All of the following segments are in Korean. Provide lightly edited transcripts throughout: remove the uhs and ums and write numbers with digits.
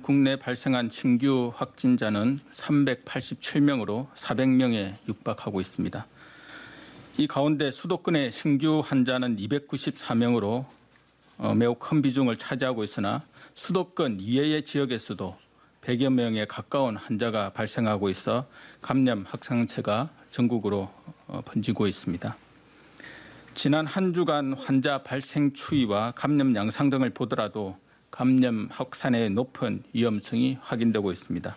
국내 발생한 신규 확진자는 387명으로 400명에 육박하고 있습니다. 이 가운데 수도권의 신규 환자는 294명으로 매우 큰 비중을 차지하고 있으나 수도권 이외의 지역에서도 100여 명에 가까운 환자가 발생하고 있어 감염 확산세가 전국으로 번지고 있습니다. 지난 한 주간 환자 발생 추이와 감염 양상 등을 보더라도 감염 확산의 높은 위험성이 확인되고 있습니다.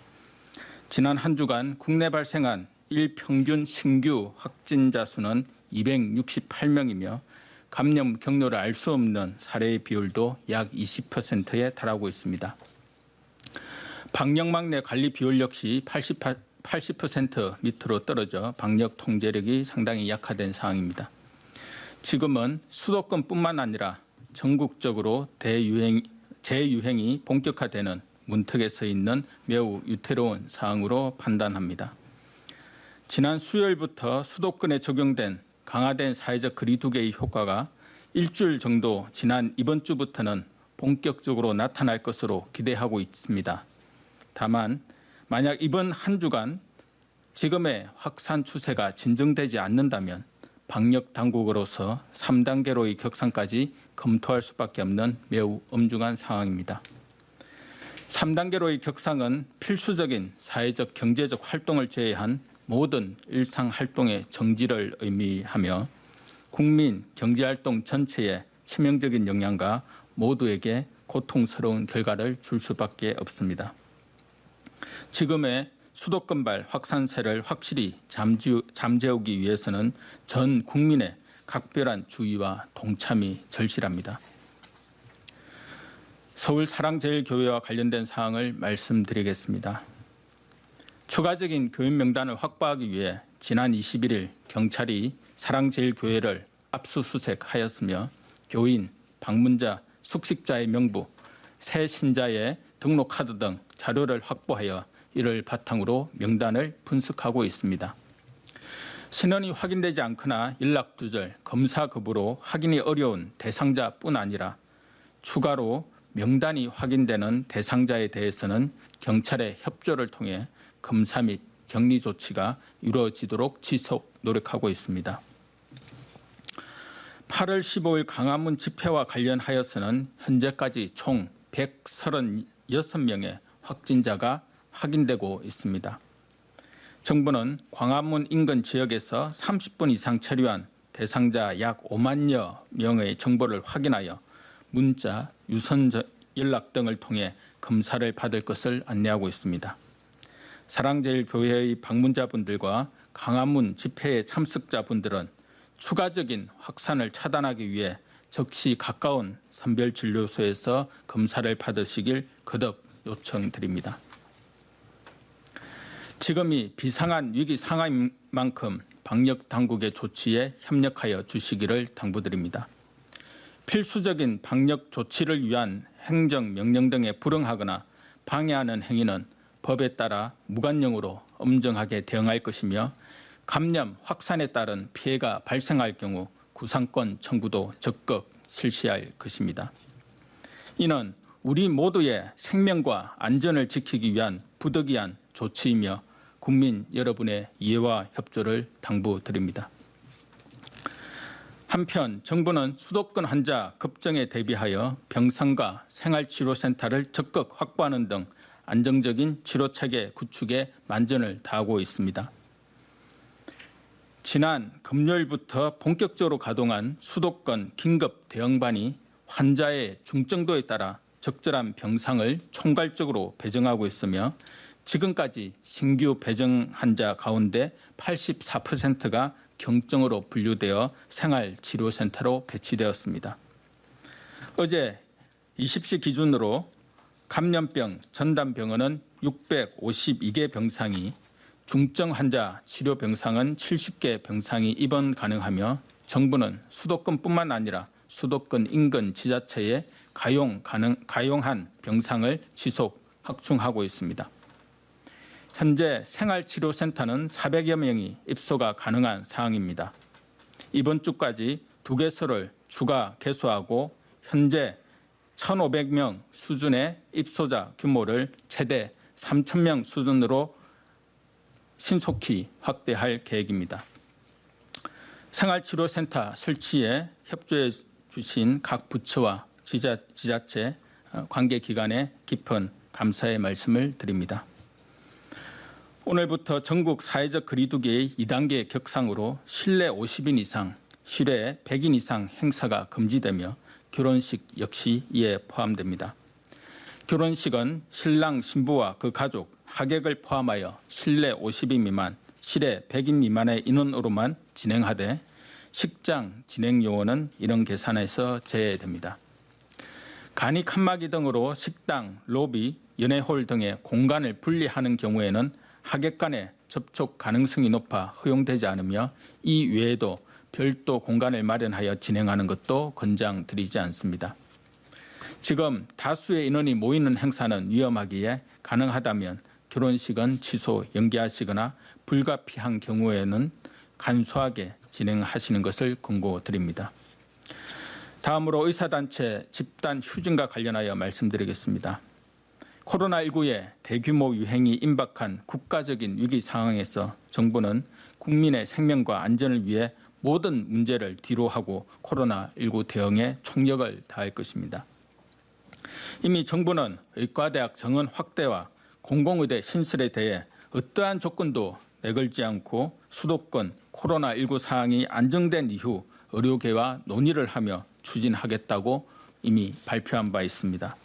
지난 한 주간 국내 발생한 일평균 신규 확진자 수는 268명이며 감염 경로를 알 수 없는 사례의 비율도 약 20%에 달하고 있습니다. 방역망 내 관리 비율 역시 80% 밑으로 떨어져 방역 통제력이 상당히 약화된 상황입니다. 지금은 수도권뿐만 아니라 전국적으로 재유행이 본격화되는 문턱에 서 있는 매우 위태로운 상황으로 판단합니다. 지난 수요일부터 수도권에 적용된 강화된 사회적 거리 두기의 효과가 일주일 정도 지난 이번 주부터는 본격적으로 나타날 것으로 기대하고 있습니다. 다만 만약 이번 한 주간 지금의 확산 추세가 진정되지 않는다면 방역 당국으로서 3단계로의 격상까지 검토할 수밖에 없는 매우 엄중한 상황입니다. 3단계로의 격상은 필수적인 사회적 경제적 활동을 제외한 모든 일상 활동의 정지를 의미하며 국민 경제활동 전체에 치명적인 영향과 모두에게 고통스러운 결과를 줄 수밖에 없습니다. 지금의 수도권발 확산세를 확실히 잠재우기 위해서는 전 국민의 각별한 주의와 동참이 절실합니다. 서울사랑제일교회와 관련된 사항을 말씀드리겠습니다. 추가적인 교인 명단을 확보하기 위해 지난 21일 경찰이 사랑제일교회를 압수수색하였으며 교인, 방문자, 숙식자의 명부, 새 신자의 등록 카드 등 자료를 확보하여 이를 바탕으로 명단을 분석하고 있습니다. 신원이 확인되지 않거나 연락 두절, 검사 거부로 확인이 어려운 대상자뿐 아니라 추가로 명단이 확인되는 대상자에 대해서는 경찰의 협조를 통해 검사 및 격리 조치가 이루어지도록 지속 노력하고 있습니다. 8월 15일 광화문 집회와 관련하여서는 현재까지 총 136명의 확진자가 확인되고 있습니다. 정부는 광화문 인근 지역에서 30분 이상 체류한 대상자 약 5만여 명의 정보를 확인하여 문자, 유선 연락 등을 통해 검사를 받을 것을 안내하고 있습니다. 사랑제일교회의 방문자분들과 광화문 집회의 참석자분들은 추가적인 확산을 차단하기 위해 적시 가까운 선별진료소에서 검사를 받으시길 거듭 요청드립니다. 지금이 비상한 위기 상황인 만큼 방역 당국의 조치에 협력하여 주시기를 당부드립니다. 필수적인 방역 조치를 위한 행정명령 등에 불응하거나 방해하는 행위는 법에 따라 무관용으로 엄정하게 대응할 것이며 감염 확산에 따른 피해가 발생할 경우 구상권 청구도 적극 실시할 것입니다. 이는 우리 모두의 생명과 안전을 지키기 위한 부득이한 조치이며 국민 여러분의 이해와 협조를 당부드립니다. 한편 정부는 수도권 환자 급증에 대비하여 병상과 생활치료센터를 적극 확보하는 등 안정적인 치료체계 구축에 만전을 다하고 있습니다. 지난 금요일부터 본격적으로 가동한 수도권 긴급 대응반이 환자의 중증도에 따라 적절한 병상을 총괄적으로 배정하고 있으며 지금까지 신규 배정 환자 가운데 84%가 경증으로 분류되어 생활치료센터로 배치되었습니다. 어제 20시 기준으로 감염병 전담병원은 652개 병상이, 중증 환자 치료 병상은 70개 병상이 입원 가능하며 정부는 수도권뿐만 아니라 수도권 인근 지자체에 가용한 병상을 지속 확충하고 있습니다. 현재 생활치료센터는 400여 명이 입소가 가능한 상황입니다. 이번 주까지 2개소를 추가 개소하고 현재 1,500명 수준의 입소자 규모를 최대 3,000명 수준으로 신속히 확대할 계획입니다. 생활치료센터 설치에 협조해 주신 각 부처와 지자체 관계기관에 깊은 감사의 말씀을 드립니다. 오늘부터 전국 사회적 거리두기의 2단계 격상으로 실내 50인 이상, 실외 100인 이상 행사가 금지되며 결혼식 역시 이에 포함됩니다. 결혼식은 신랑 신부와 그 가족, 하객을 포함하여 실내 50인 미만, 실외 100인 미만의 인원으로만 진행하되 식장 진행 요원은 이런 계산에서 제외됩니다. 간이 칸막이 등으로 식당, 로비, 연회홀 등의 공간을 분리하는 경우에는 하객 간의 접촉 가능성이 높아 허용되지 않으며 이 외에도 별도 공간을 마련하여 진행하는 것도 권장드리지 않습니다. 지금 다수의 인원이 모이는 행사는 위험하기에 가능하다면 결혼식은 취소, 연기하시거나 불가피한 경우에는 간소하게 진행하시는 것을 권고드립니다. 다음으로 의사단체 집단 휴진과 관련하여 말씀드리겠습니다. 코로나19의 대규모 유행이 임박한 국가적인 위기 상황에서 정부는 국민의 생명과 안전을 위해 모든 문제를 뒤로하고 코로나19 대응에 총력을 다할 것입니다. 이미 정부는 의과대학 정원 확대와 공공의대 신설에 대해 어떠한 조건도 내걸지 않고 수도권 코로나19 상황이 안정된 이후 의료계와 논의를 하며 추진하겠다고 이미 발표한 바 있습니다.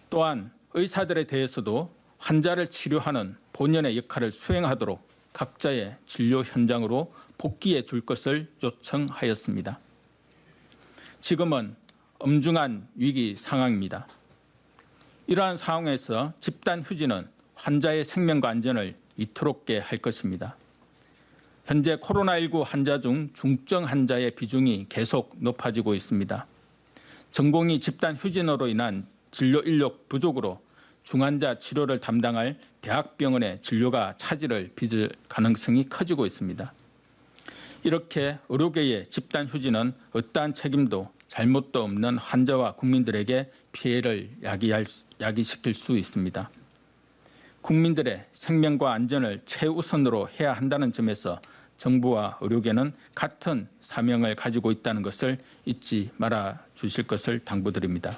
또한 의사들에 대해서도 환자를 치료하는 본연의 역할을 수행하도록 각자의 진료 현장으로 복귀해 줄 것을 요청하였습니다. 지금은 엄중한 위기 상황입니다. 이러한 상황에서 집단 휴진은 환자의 생명과 안전을 위태롭게 할 것입니다. 현재 코로나19 환자 중 중증 환자의 비중이 계속 높아지고 있습니다. 전공의 집단 휴진으로 인한 진료 인력 부족으로 중환자 치료를 담당할 대학병원의 진료가 차질을 빚을 가능성이 커지고 있습니다. 이렇게 의료계의 집단 휴진은 어떠한 책임도 잘못도 없는 환자와 국민들에게 피해를 야기시킬 수 있습니다. 국민들의 생명과 안전을 최우선으로 해야 한다는 점에서 정부와 의료계는 같은 사명을 가지고 있다는 것을 잊지 말아 주실 것을 당부드립니다.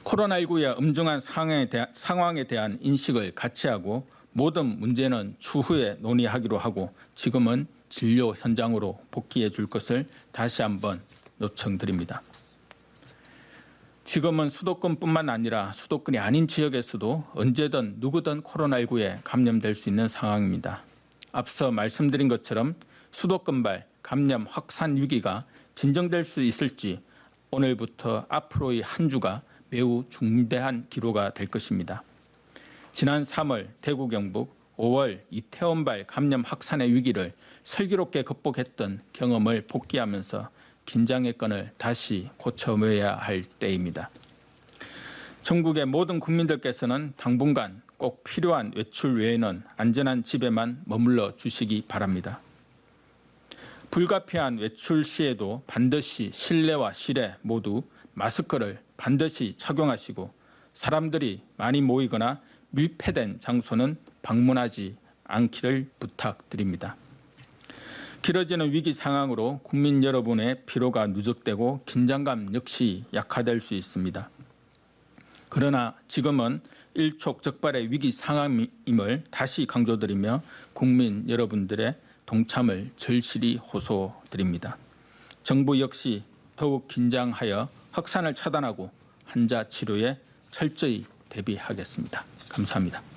코로나19의 엄중한 상황에 대한 인식을 같이 하고 모든 문제는 추후에 논의하기로 하고 지금은 진료 현장으로 복귀해 줄 것을 다시 한번 요청드립니다. 지금은 수도권뿐만 아니라 수도권이 아닌 지역에서도 언제든 누구든 코로나19에 감염될 수 있는 상황입니다. 앞서 말씀드린 것처럼 수도권발 감염 확산 위기가 진정될 수 있을지 오늘부터 앞으로의 한 주가 매우 중대한 기로가 될 것입니다. 지난 3월 대구 경북, 5월 이태원발 감염 확산의 위기를 슬기롭게 극복했던 경험을 복기하면서 긴장의 끈을 다시 고쳐매야 할 때입니다. 전국의 모든 국민들께서는 당분간 꼭 필요한 외출 외에는 안전한 집에만 머물러 주시기 바랍니다. 불가피한 외출 시에도 반드시 실내와 실외 모두 마스크를 반드시 착용하시고 사람들이 많이 모이거나 밀폐된 장소는 방문하지 않기를 부탁드립니다. 길어지는 위기 상황으로 국민 여러분의 피로가 누적되고 긴장감 역시 약화될 수 있습니다. 그러나 지금은 일촉즉발의 위기 상황임을 다시 강조드리며 국민 여러분들의 동참을 절실히 호소드립니다. 정부 역시 더욱 긴장하여 확산을 차단하고 환자 치료에 철저히 대비하겠습니다. 감사합니다.